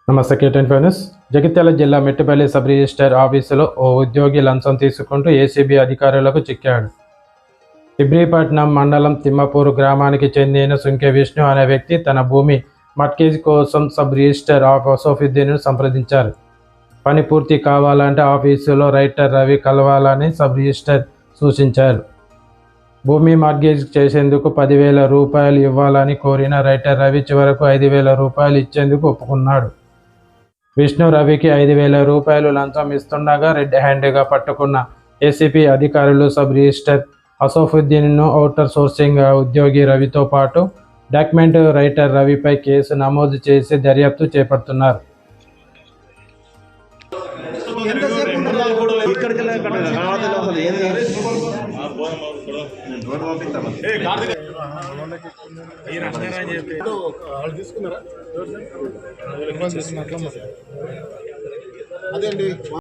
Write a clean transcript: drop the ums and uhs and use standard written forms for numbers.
నమస్తే కేటెన్ ఫైనస్. జగిత్యాల జిల్లా Mettipalli sub register ఆఫీసులో ఓ ఉద్యోగి లంచం తీసుకుంటూ ఏసీబీ అధికారులకు చిక్కాడు. ఇబ్రహీంపట్నం మండలం తిమ్మపూరు గ్రామానికి చెందిన సుంకె విష్ణు అనే వ్యక్తి తన భూమి మట్కేజ్ కోసం సబ్ రిజిస్టర్ అసోఫుద్దీన్ను సంప్రదించారు. పని పూర్తి కావాలంటే ఆఫీసులో రైటర్ రవి కలవాలని సబ్ రిజిస్టర్ సూచించారు. భూమి మార్గేజ్ చేసేందుకు 10,000 రూపాయలు ఇవ్వాలని కోరిన రైటర్ రవి చివరకు 5,000 రూపాయలు ఇచ్చేందుకు ఒప్పుకున్నాడు. విష్ణు రవికి 5,000 రూపాయలు లంచం ఇస్తుండగా రెడ్ హ్యాండ్గా పట్టుకున్న ఏసీపీ అధికారులు సబ్ రిజిస్టర్ అసోఫుద్దీన్ను ఔటర్ సోర్సింగ్ ఉద్యోగి రవితో పాటు డాక్యుమెంట్ రైటర్ రవిపై కేసు నమోదు చేసి దర్యాప్తు చేపడుతున్నారు. అదే అండి.